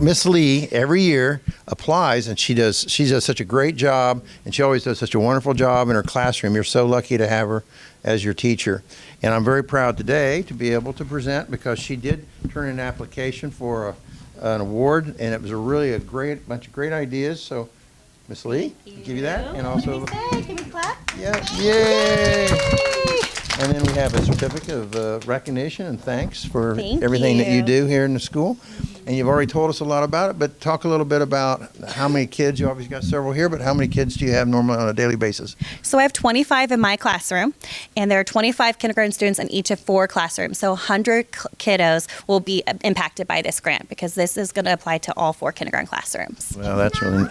Miss Lee every year applies, and she does such a great job, and she always does such a wonderful job in her classroom. You're so lucky to have her as your teacher. And I'm very proud today to be able to present, because she did turn in an application for an award, and it was a great bunch of great ideas. So Miss Lee, I'll give you that. And also, can we clap? Yeah, yay! And then we have a certificate of recognition and thanks for everything that you do here in the school. And you've already told us a lot about it, but talk a little bit about how many kids. You obviously got several here, but how many kids do you have normally on a daily basis? So I have 25 in my classroom, and there are 25 kindergarten students in each of 4 classrooms. So 100 kiddos will be impacted by this grant, because this is going to apply to all 4 kindergarten classrooms. Well, that's really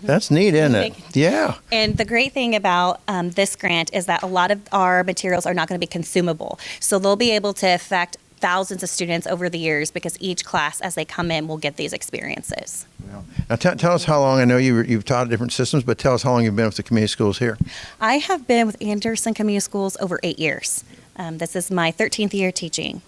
that's neat, isn't it? Yeah. And the great thing about this grant is that a lot of our materials are not going to be consumable. So they'll be able to affect thousands of students over the years, because each class, as they come in, will get these experiences. Well, now tell us how long. I know you've taught different systems, but tell us how long you've been with the community schools here. I have been with Anderson Community Schools over 8 years. This is my 13th year teaching.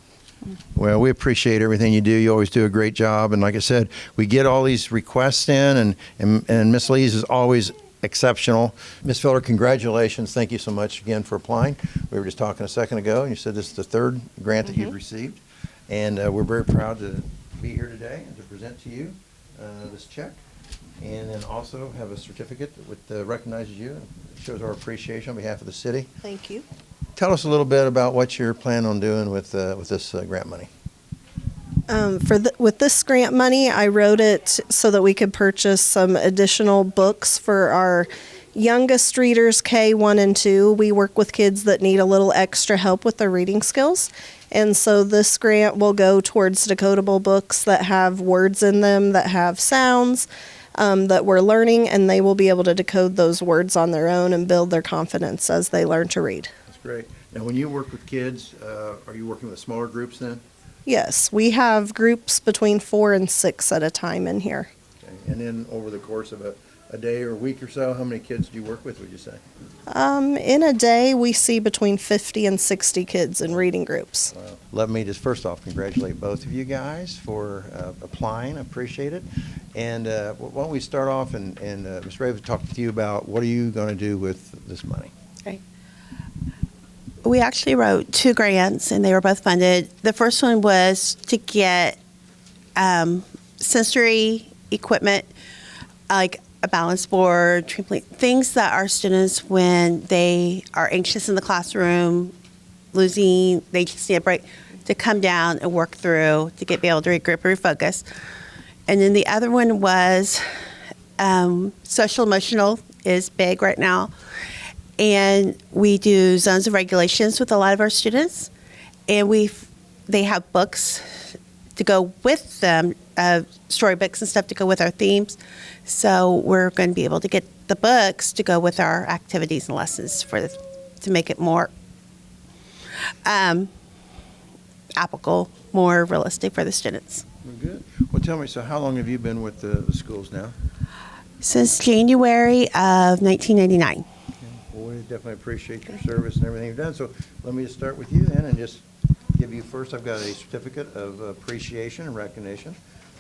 Well, we appreciate everything you do. You always do a great job. And like I said, we get all these requests in, and Miss Lee's is always exceptional. Ms. Felder, congratulations. Thank you so much again for applying. We were just talking a second ago, and you said this is the 3rd grant that you've received. And we're very proud to be here today and to present to you this check. And then also have a certificate that recognizes you and shows our appreciation on behalf of the city. Thank you. Tell us a little bit about what you're planning on doing with this grant money. With this grant money, I wrote it so that we could purchase some additional books for our youngest readers, K1 and 2. We work with kids that need a little extra help with their reading skills. And so this grant will go towards decodable books that have words in them, that have sounds that we're learning, and they will be able to decode those words on their own and build their confidence as they learn to read. That's great. Now, when you work with kids, are you working with smaller groups then? Yes, we have groups between 4 and 6 at a time in here. Okay. And then over the course of a day or a week or so, how many kids do you work with, would you say? In a day, we see between 50 and 60 kids in reading groups. Let me just first off congratulate both of you guys for applying. I appreciate it. And why don't we start off and Ms. Raven talk to you about what are you going to do with this money? Okay. We actually wrote 2 grants, and they were both funded. The first one was to get sensory equipment, like a balance board, trampoline, things that our students, when they are anxious in the classroom, they just need a break, to come down and work through to be able to regroup and refocus. And then the other one was social emotional is big right now. And we do zones of regulations with a lot of our students, and they have books to go with them, storybooks and stuff to go with our themes. So we're going to be able to get the books to go with our activities and lessons to make it more applicable, more realistic for the students. Well, good. Well, tell me, so how long have you been with the schools now? Since January of 1999. Well, we definitely appreciate your service and everything you've done. So let me just start with you then and just give you first, I've got a certificate of appreciation and recognition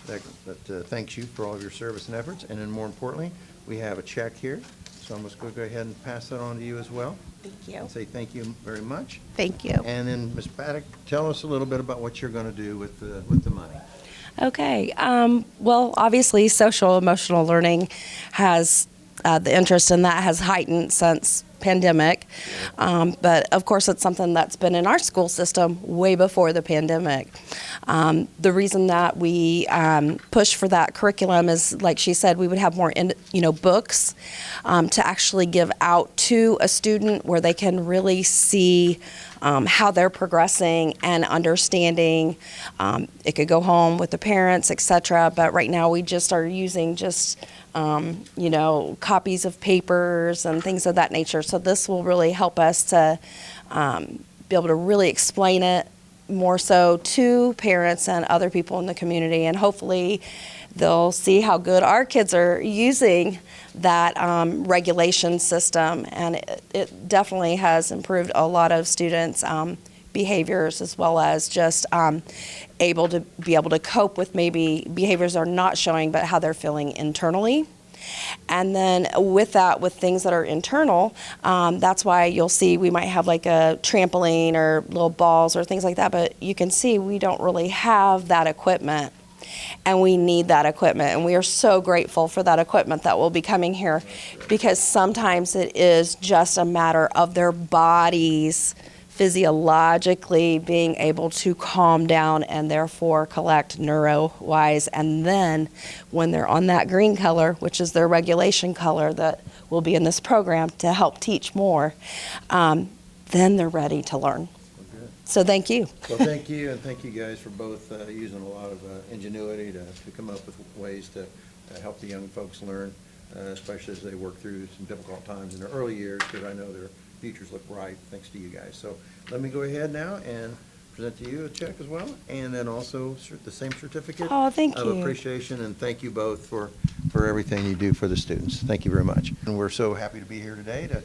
that thanks you for all of your service and efforts. And then more importantly, we have a check here. So I'm just going to go ahead and pass that on to you as well. Thank you. And say thank you very much. Thank you. And then Ms. Paddock, tell us a little bit about what you're going to do with the money. Okay. Well, obviously, social emotional learning has the interest in that has heightened since pandemic. But of course, it's something that's been in our school system way before the pandemic. The reason that we push for that curriculum is, like she said, we would have more, books to actually give out to a student where they can really see how they're progressing and understanding. It could go home with the parents, etc. But right now we just are using copies of papers and things of that nature. So this will really help us to be able to really explain it more so to parents and other people in the community, and hopefully they'll see how good our kids are using that regulation system, and it definitely has improved a lot of students' behaviors, as well as just able to cope with maybe behaviors they're not showing, but how they're feeling internally. And then with that, with things that are internal, that's why you'll see we might have like a trampoline or little balls or things like that, but you can see we don't really have that equipment. And we need that equipment, and we are so grateful for that equipment that will be coming here, because sometimes it is just a matter of their bodies physiologically being able to calm down and therefore collect neuro-wise. And then when they're on that green color, which is their regulation color that will be in this program to help teach more, then they're ready to learn. So thank you. Well, thank you, and thank you guys for both using a lot of ingenuity to come up with ways to help the young folks learn, especially as they work through some difficult times in their early years, because I know their futures look bright thanks to you guys. So let me go ahead now and present to you a check as well, and then also the same certificate Oh, thank of you. appreciation, and thank you both for everything you do for the students. Thank you very much. And we're so happy to be here today to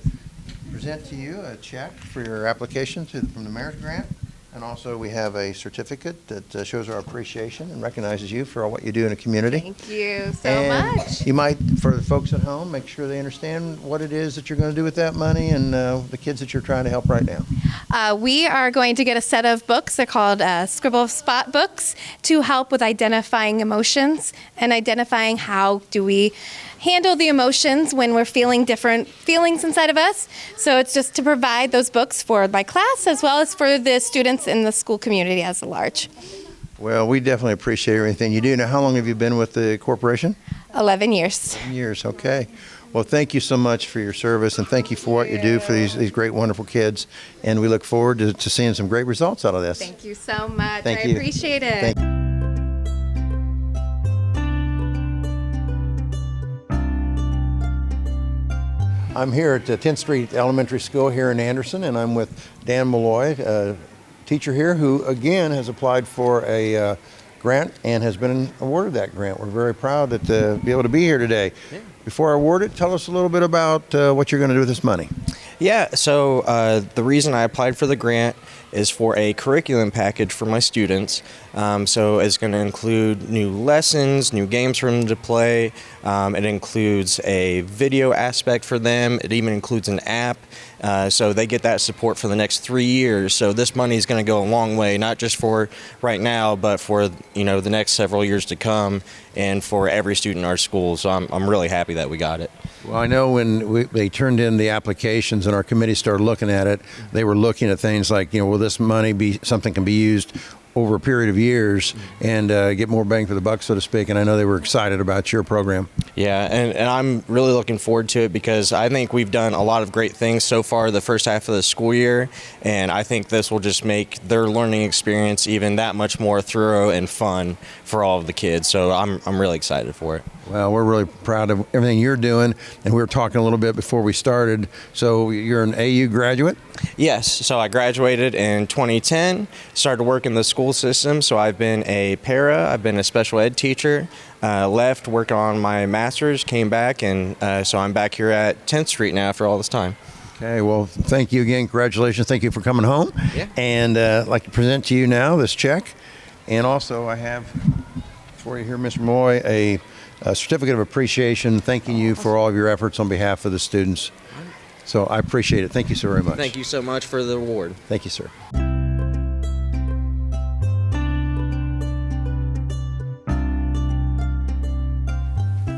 present to you a check for your application from the Mayor's Grant. And also, we have a certificate that shows our appreciation and recognizes you for all what you do in the community. Thank you so And much. you might, for the folks at home, make sure they understand what it is that you're going to do with that money, and the kids that you're trying to help right now. We are going to get a set of books. They're called Scribble Spot books to help with identifying emotions and identifying how do we handle the emotions when we're feeling different feelings inside of us. So it's just to provide those books for my class as well as for the students in the school community as a large. Well, we definitely appreciate everything you do. Now, how long have you been with the corporation? 11 years. 10 years, okay. Well, thank you so much for your service, and thank you for what you do for these great, wonderful kids. And we look forward to seeing some great results out of this. Thank you so much. Thank I you. appreciate it. Thank I'm here at the 10th Street Elementary School here in Anderson, and I'm with Dan Malloy, a teacher here who, again, has applied for a grant and has been awarded that grant. We're very proud to be able to be here today. Yeah. Before I award it, tell us a little bit about what you're going to do with this money. Yeah, so the reason I applied for the grant is for a curriculum package for my students. So it's going to include new lessons, new games for them to play. It includes a video aspect for them. It even includes an app. So they get that support for the next 3 years. So this money is going to go a long way, not just for right now, but for the next several years to come, and for every student in our school. So I'm really happy that we got it. Well, I know when they turned in the applications and our committee started looking at it, they were looking at things like, will this money be something can be used over a period of years and get more bang for the buck, so to speak. And I know they were excited about your program. Yeah, and I'm really looking forward to it, because I think we've done a lot of great things so far the first half of the school year, and I think this will just make their learning experience even that much more thorough and fun for all of the kids. So I'm really excited for it. Well, we're really proud of everything you're doing, and we were talking a little bit before we started. So you're an AU graduate? Yes, so I graduated in 2010, started to work in the school system. So I've been a para, I've been a special ed teacher, left, worked on my master's, came back, and so I'm back here at 10th Street now after all this time. Okay, well, thank you again. Congratulations. Thank you for coming home. Yeah. And I'd like to present to you now this check. And also I have for you here, Mr. Moy, a certificate of appreciation thanking you for all of your efforts on behalf of the students. So I appreciate it. Thank you so very much. Thank you so much for the award. Thank you, sir.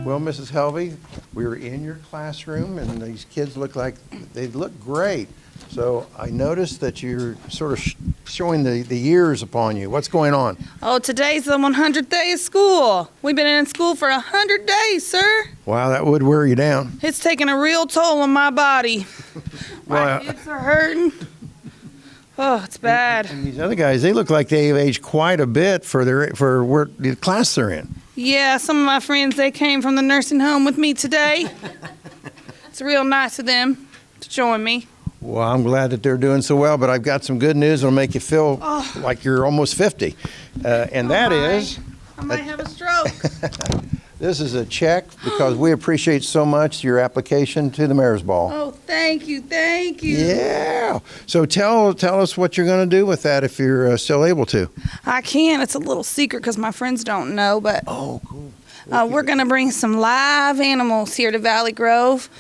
Well, Mrs. Helvey, we were in your classroom, and these kids look like they look great. So I noticed that you're sort of showing the years upon you. What's going on? Oh, today's the 100th day of school. We've been in school for 100 days, sir. Wow, that would wear you down. It's taking a real toll on my body. Well, My hips are hurting. Oh, it's bad. and these other guys, they look like they've aged quite a bit for where the class they're in. Yeah, some of my friends, they came from the nursing home with me today. It's real nice of them to join me. Well, I'm glad that they're doing so well, but I've got some good news that'll make you feel like you're almost 50. And that is I might have a stroke. This is a check because we appreciate so much your application to the Mayor's Ball. Oh, thank you, thank you. Yeah. So tell us what you're going to do with that if you're still able to. I can. It's a little secret because my friends don't know, but Oh, cool. we're going to bring some live animals here to Valley Grove.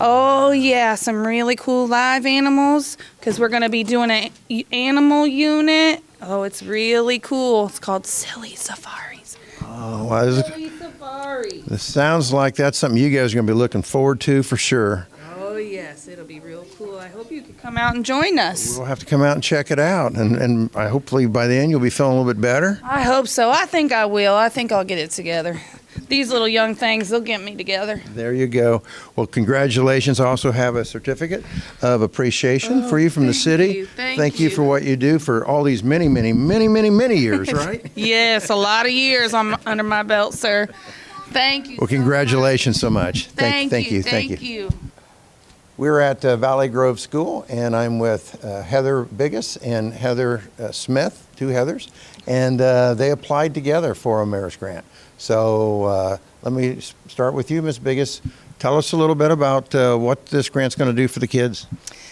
Oh, yeah, some really cool live animals because we're going to be doing an animal unit. Oh, it's really cool. It's called Silly Safaris. Oh, well, Silly Safari. this sounds like that's something you guys are going to be looking forward to for sure. Oh, yes, it'll be real cool. I hope you could come out and join us. We'll have to come out and check it out, and I hopefully by the end you'll be feeling a little bit better. I hope so. I think I will. I think I'll get it together. These little young things, they'll get me together. There you go. Well, congratulations. I also have a certificate of appreciation for you from the city. you. Thank Thank you you. for what you do for all these many years, right? Yes, a lot of years under my belt, sir. Thank you. Well, congratulations so much. Thank you. Thank you. We're at Valley Grove School, and I'm with Heather Biggis and Heather Smith, two Heathers, and they applied together for a Mayor's Grant. So let me start with you, Ms. Biggis. Tell us a little bit about what this grant's going to do for the kids.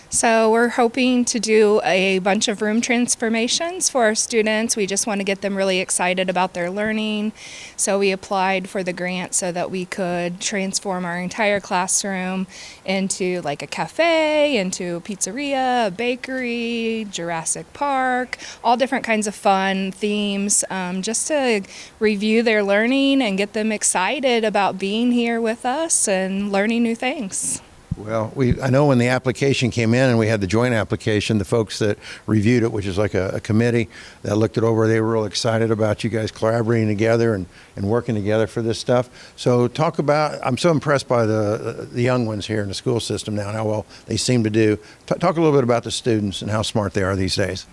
So we're hoping to do a bunch of room transformations for our students. We just want to get them really excited about their learning. So we applied for the grant so that we could transform our entire classroom into like a cafe, into a pizzeria, a bakery, Jurassic Park, all different kinds of fun themes, just to review their learning and get them excited about being here with us and learning new things. Well, I know when the application came in and we had the joint application, the folks that reviewed it, which is like a committee that looked it over, they were real excited about you guys collaborating together and working together for this stuff. So talk about, I'm so impressed by the young ones here in the school system now and how well they seem to do. Talk a little bit about the students and how smart they are these days.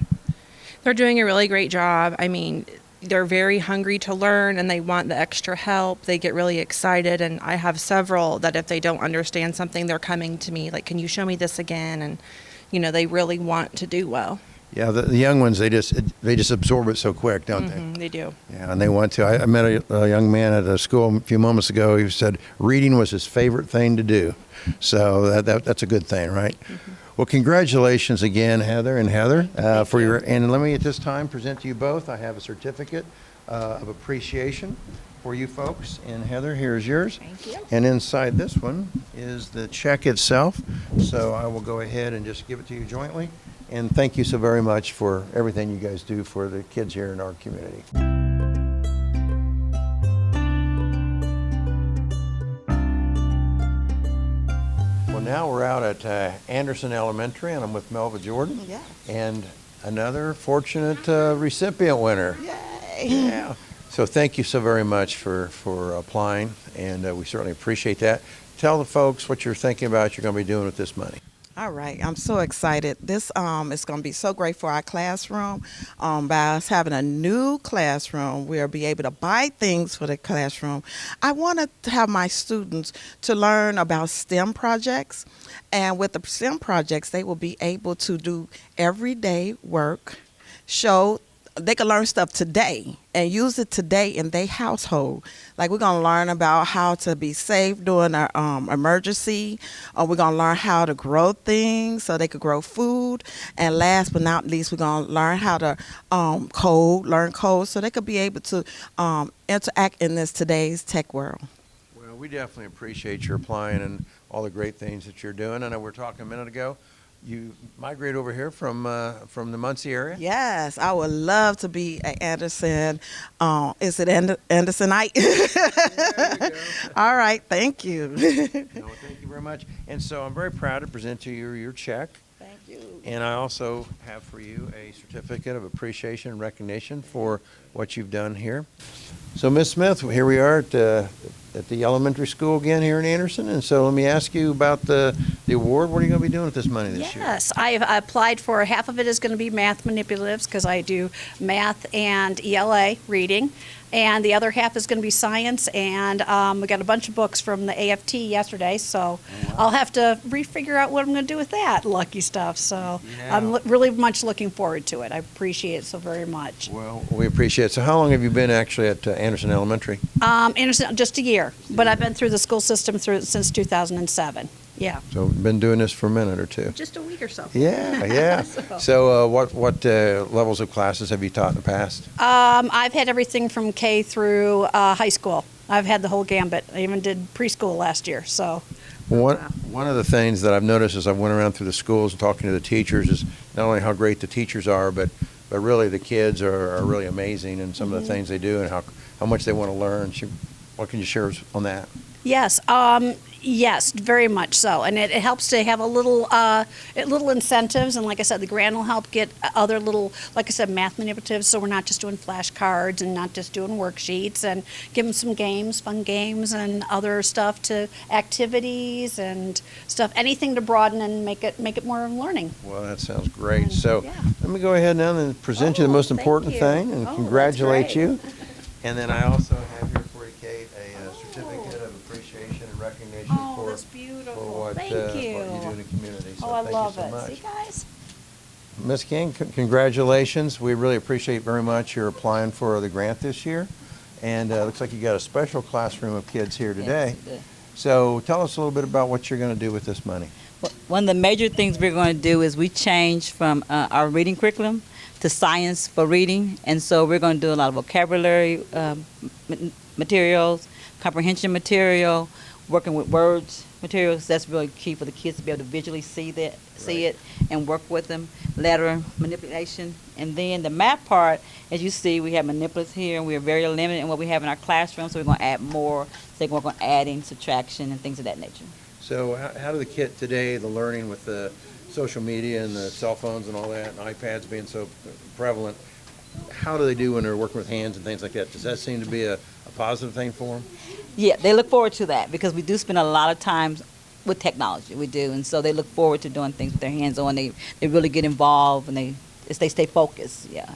They're doing a really great job. I mean, they're very hungry to learn and they want the extra help. They get really excited, and I have several that if they don't understand something, they're coming to me like, can you show me this again? And they really want to do well. Yeah, the young ones, they just absorb it so quick, don't they? They do. Yeah, and they want to. I met a young man at a school a few moments ago. He said reading was his favorite thing to do. So that's a good thing, right? Well, congratulations again, Heather and Heather, for your. And let me at this time present to you both. I have a certificate of appreciation for you folks. And Heather, here's yours. Thank you. And inside this one is the check itself. So I will go ahead and just give it to you jointly. And thank you so very much for everything you guys do for the kids here in our community. Well, now we're out at Anderson Elementary, and I'm with Melva Jordan. Yeah. And another fortunate recipient winner. Yay. Yeah. So thank you so very much for applying, and we certainly appreciate that. Tell the folks what you're thinking about you're going to be doing with this money. All right, I'm so excited. This is going to be so great for our classroom. By us having a new classroom, we'll be able to buy things for the classroom. I want to have my students to learn about STEM projects, and with the STEM projects, they will be able to do everyday work, they can learn stuff today and use it today in their household. Like we're going to learn about how to be safe during an emergency. We're going to learn how to grow things so they could grow food. And last but not least, we're going to learn how to learn code so they could be able to interact in this today's tech world. Well, we definitely appreciate your applying and all the great things that you're doing. I know we were talking a minute ago. You migrate over here from the Muncie area? Yes, I would love to be an Anderson. Is it Andersonite? There you go. All right, thank you. No, thank you very much. And so I'm very proud to present to you your check. Thank you. And I also have for you a certificate of appreciation and recognition for what you've done here. So, Ms. Smith, here we are at the elementary school again here in Anderson. And so let me ask you about the award. What are you going to be doing with this money this year? Yes, I have applied for half of it is going to be math manipulatives because I do math and ELA reading. and the other half is going to be science. And we got a bunch of books from the AFT yesterday, so I'll have to refigure out what I'm going to do with that lucky stuff. So I'm really much looking forward to it. I appreciate it so very much. Well, we appreciate it. So how long have you been actually at Anderson Elementary? Anderson, just a year, but I've been through the school system since 2007. Yeah, So been doing this for a minute or two. just a week or so. Yeah, yeah. So what levels of classes have you taught in the past? I've had everything from K through high school. I've had the whole gambit. I even did preschool last year. So One of the things that I've noticed as I went around through the schools and talking to the teachers is not only how great the teachers are, but really the kids are really amazing and some of the things they do and how much they want to learn. What can you share on that? yes, yes, very much so. And it helps to have a little incentives. And like I said, the grant will help get other little, like I said, math manipulatives. So we're not just doing flashcards and not just doing worksheets, and give them some games, fun games, and other stuff to activities and stuff. Anything to broaden and make it more learning. Well, that sounds great. So let me go ahead now and present you the most thank important you. thing and Oh, congratulate that's you. And then I also have here for you, Kate, a certificate of appreciation and recognition Oh, for, that's beautiful. for what, Thank what you. you do in the community. So Oh, I thank love you so it. much. See, guys? Ms. King, congratulations. We really appreciate very much your applying for the grant this year. And looks like you got a special classroom of kids here today. So tell us a little bit about what you're going to do with this money. One of the major things we're going to do is we changed from our reading curriculum to science for reading, and so we're going to do a lot of vocabulary materials, comprehension material, working with words materials. That's really key for the kids to be able to visually see it, and work with them. Letter manipulation, and then the math part. As you see, we have manipulatives here, and we are very limited in what we have in our classroom. So we're going to add more. So they can work on adding, subtraction, and things of that nature. So how do the kids today, the learning with the social media and the cell phones and all that, and iPads being so prevalent, how do they do when they're working with hands and things like that? Does that seem to be a positive thing for them? Yeah, they look forward to that because we do spend a lot of time with technology. We do, and so they look forward to doing things with their hands on. They really get involved and they stay focused. Yeah.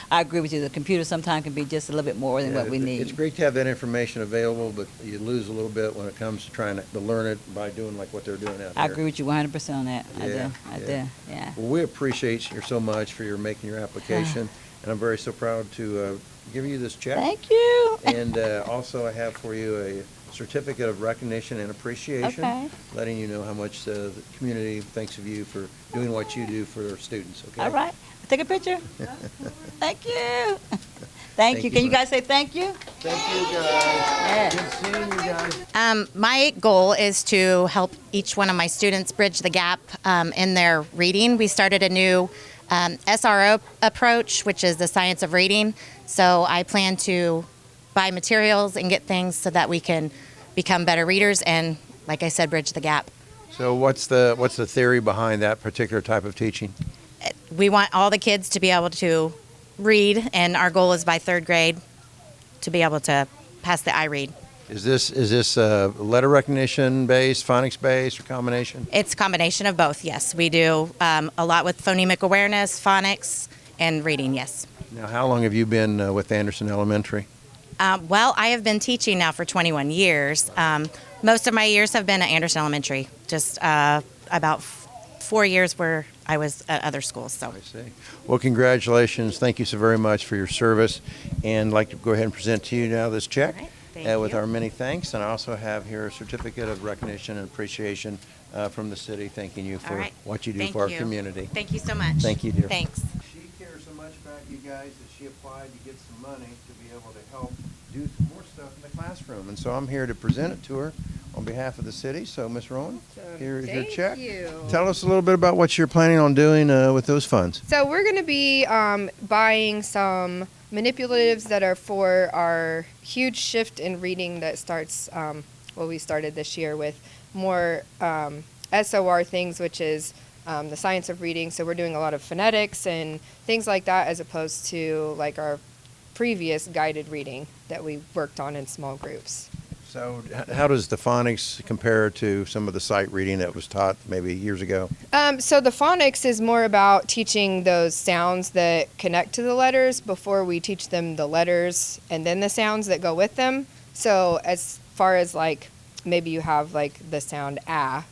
I agree with you. The computer sometimes can be just a little bit more than what we need. It's great to have that information available, but you lose a little bit when it comes to trying to learn it by doing like what they're doing out here. I agree with you 100% on that. I Yeah, do. Yeah. Well, we appreciate you so much for your making your application, and I'm very so proud to give you this check. Thank you. And also I have for you a certificate of recognition and appreciation, Okay. letting you know how much the community thinks of you for doing what you do for their students, okay? All right. Take a picture. Thank you. Thank you. Can you guys say thank you? Thank you, guys. Good seeing you guys. My goal is to help each one of my students bridge the gap in their reading. We started a new SRO approach, which is the science of reading. So I plan to buy materials and get things so that we can become better readers and, like I said, bridge the gap. So what's the theory behind that particular type of teaching? We want all the kids to be able to read, and our goal is by third grade to be able to pass the iRead. Is this letter recognition based, phonics based, or combination? It's a combination of both, yes. We do a lot with phonemic awareness, phonics, and reading, yes. Now, how long have you been with Anderson Elementary? Well, I have been teaching now for 21 years. Most of my years have been at Anderson Elementary, just about 4 years where I was at other schools. So. I see. Well, congratulations. Thank you so very much for your service. And I'd like to go ahead and present to you now this check with our many thanks. And I also have here a certificate of recognition and appreciation from the city, thanking you for what you do for our community. Thank you so much. Thank you, dear. Thanks. She cares so much about you guys that she applied to get some money to be able to help do some more stuff in the classroom. And so I'm here to present it to her on behalf of the city. So, Ms. Rowan, here is your check. Thank you. Tell us a little bit about what you're planning on doing with those funds. So we're going to be buying some manipulatives that are for our huge shift in reading that starts, we started this year with more SOR things, which is the science of reading. So we're doing a lot of phonetics and things like that as opposed to like our previous guided reading that we worked on in small groups. So how does the phonics compare to some of the sight reading that was taught maybe years ago? So the phonics is more about teaching those sounds that connect to the letters before we teach them the letters and then the sounds that go with them. So as far as like maybe you have like the sound ah,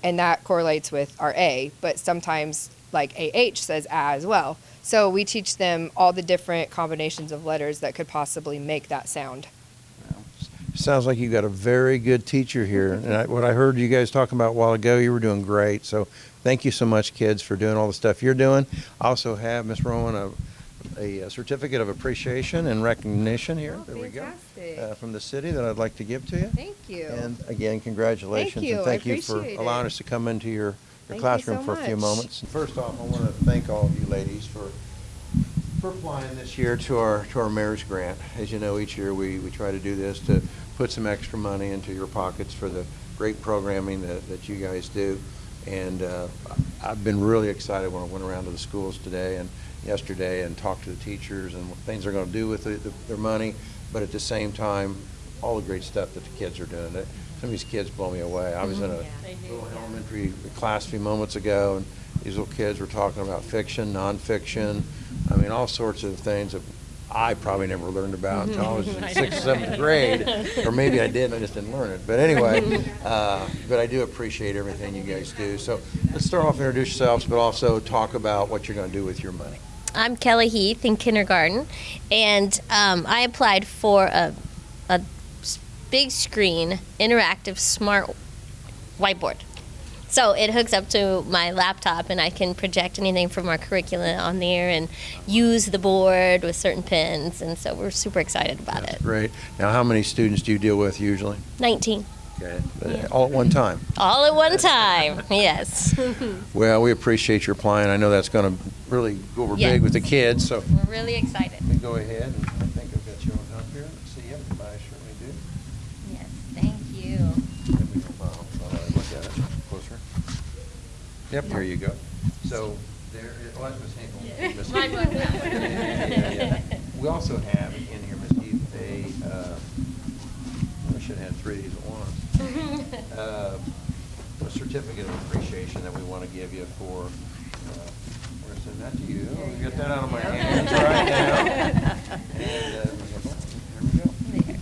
and that correlates with our A, but sometimes like AH says ah as well. So we teach them all the different combinations of letters that could possibly make that sound. Sounds like you got a very good teacher here. And what I heard you guys talking about a while ago, you were doing great. So thank you so much, kids, for doing all the stuff you're doing. I also have, Miss Rowan, a certificate of appreciation and recognition here. There we go. From the city that I'd like to give to you. Thank you. And again, congratulations. Thank you. And thank I you for appreciate allowing it. us to come into your Thank you classroom so for a few much. moments. First off, I want to thank all of you ladies for applying this year to our mayor's grant. As you know, each year we try to do this to put some extra money into your pockets for the great programming that you guys do. And I've been really excited when I went around to the schools today and yesterday and talked to the teachers and what things they're going to do with their money, but at the same time, all the great stuff that the kids are doing. Some of these kids blow me away. I was in a little elementary class a few moments ago, and these little kids were talking about fiction, nonfiction, I mean, all sorts of things that I probably never learned about until I was in 6th, 7th grade, or maybe I did and I just didn't learn it. But anyway, but I do appreciate everything you guys do. So let's start off and introduce yourselves, but also talk about what you're going to do with your money. I'm Kelly Heath in kindergarten, and I applied for a big screen, interactive, smart whiteboard. So it hooks up to my laptop, and I can project anything from our curriculum on there and use the board with certain pins, and so we're super excited about it. Great. Now, how many students do you deal with usually? 19. Okay. All at one time? All at one time, yes. Well, we appreciate your applying. I know that's going to really go over Yes. big with the kids, so We're really excited. let me go ahead, and I think I've got you on up here. Let's see, yep, I certainly do. Yes, thank you. Let me look at it closer. Yep, here you go. So there is, oh, that's Miss Hinkle. Miss My Heath. book, that one. Yeah. We also have in here, Miss Heath, we should have had 3 of these at once. A certificate of appreciation that we want to give you for, we're going to send that to you. I'll get that out of my hands right now. And there we go.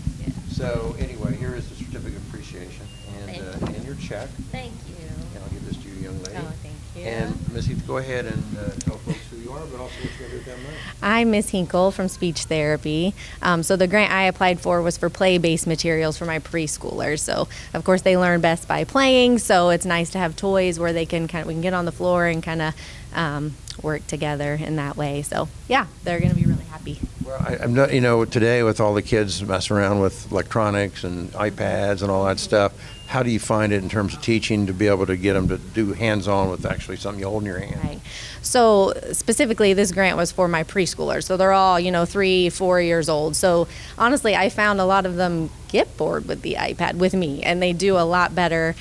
So anyway, here is the certificate of appreciation and your check. Thank you. And I'll give this to you, young lady. Oh, thank you. And Miss Heath, go ahead and tell folks who you are, but also what you're going to do with that money. I'm Miss Hinkle from Speech Therapy. So the grant I applied for was for play-based materials for my preschoolers. So of course they learn best by playing. So it's nice to have toys where they can we can get on the floor and kind of work together in that way. So yeah, they're going to be really happy. Well, I'm not, today with all the kids messing around with electronics and iPads and all that stuff, how do you find it in terms of teaching to be able to get them to do hands-on with actually something you hold in your hand? Right. So specifically, this grant was for my preschoolers. So they're all, 3, 4 years old. So honestly, I found a lot of them get bored with the iPad with me, and they do a lot better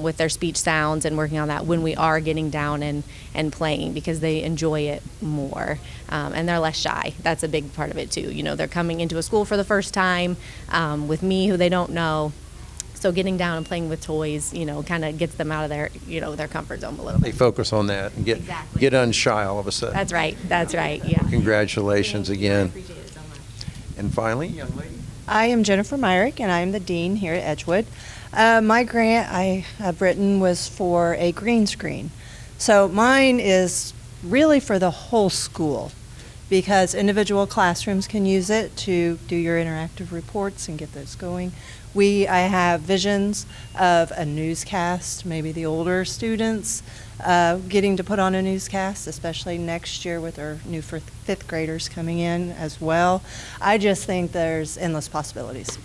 with their speech sounds and working on that when we are getting down and playing, because they enjoy it more, and they're less shy. That's a big part of it too. They're coming into a school for the first time with me, who they don't know. So getting down and playing with toys, kind of gets them out of their, their comfort zone a little They bit. focus on that and get unshy all of a sudden. That's right. That's right. Yeah. Congratulations again. Appreciate it so much. And finally, young lady. I am Jennifer Myrick, and I am the dean here at Edgewood. My grant I have written was for a green screen. So mine is really for the whole school, because individual classrooms can use it to do your interactive reports and get those going. I have visions of a newscast, maybe the older students getting to put on a newscast, especially next year with our new 5th graders coming in as well. I just think there's endless possibilities.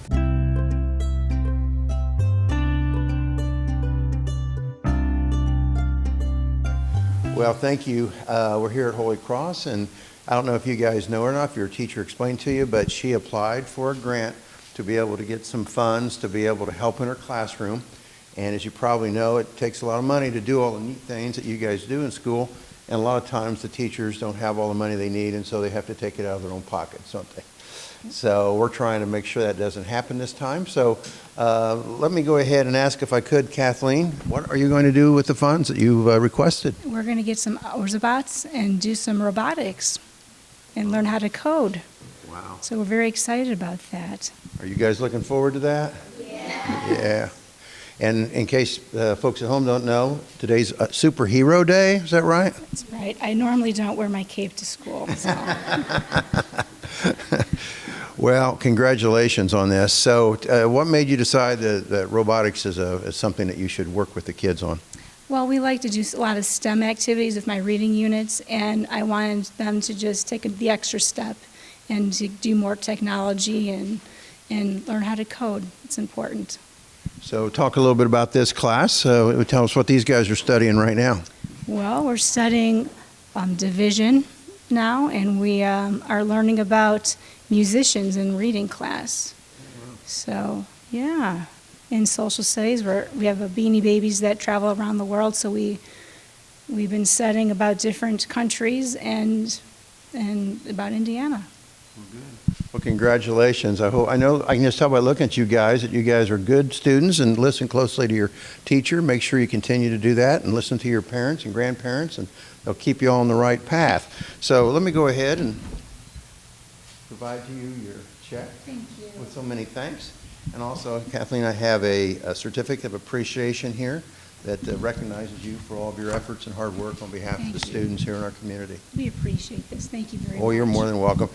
Well, thank you. We're here at Holy Cross, and I don't know if you guys know her or not, if your teacher explained to you, but she applied for a grant to be able to get some funds to be able to help in her classroom. And as you probably know, it takes a lot of money to do all the neat things that you guys do in school. And a lot of times the teachers don't have all the money they need, and so they have to take it out of their own pockets, don't they? So we're trying to make sure that doesn't happen this time. So let me go ahead and ask, if I could, Kathleen, what are you going to do with the funds that you've requested? We're going to get some hours bots and do some robotics and learn how to code. Wow. So we're very excited about that. Are you guys looking forward to that? Yeah. And in case folks at home don't know, today's Superhero Day, is that right? That's right. I normally don't wear my cape to school. So. Well, congratulations on this. So what made you decide that robotics is something that you should work with the kids on? Well, we like to do a lot of STEM activities with my reading units, and I wanted them to just take the extra step and to do more technology and learn how to code. It's important. So talk a little bit about this class. Tell us what these guys are studying right now. Well, we're studying division now, and we are learning about musicians in reading class. So, yeah. In social studies, we have Beanie Babies that travel around the world, so we've been studying about different countries and about Indiana. Well, congratulations. I know I can just tell by looking at you guys that you guys are good students and listen closely to your teacher. Make sure you continue to do that and listen to your parents and grandparents, and they'll keep you on the right path. So let me go ahead and provide to you your check. Thank you. With so many thanks. And also, Kathleen, I have a certificate of appreciation here that recognizes you for all of your efforts and hard work on behalf of the students here in our community. We appreciate this. Thank you very much. Oh, you're more than welcome.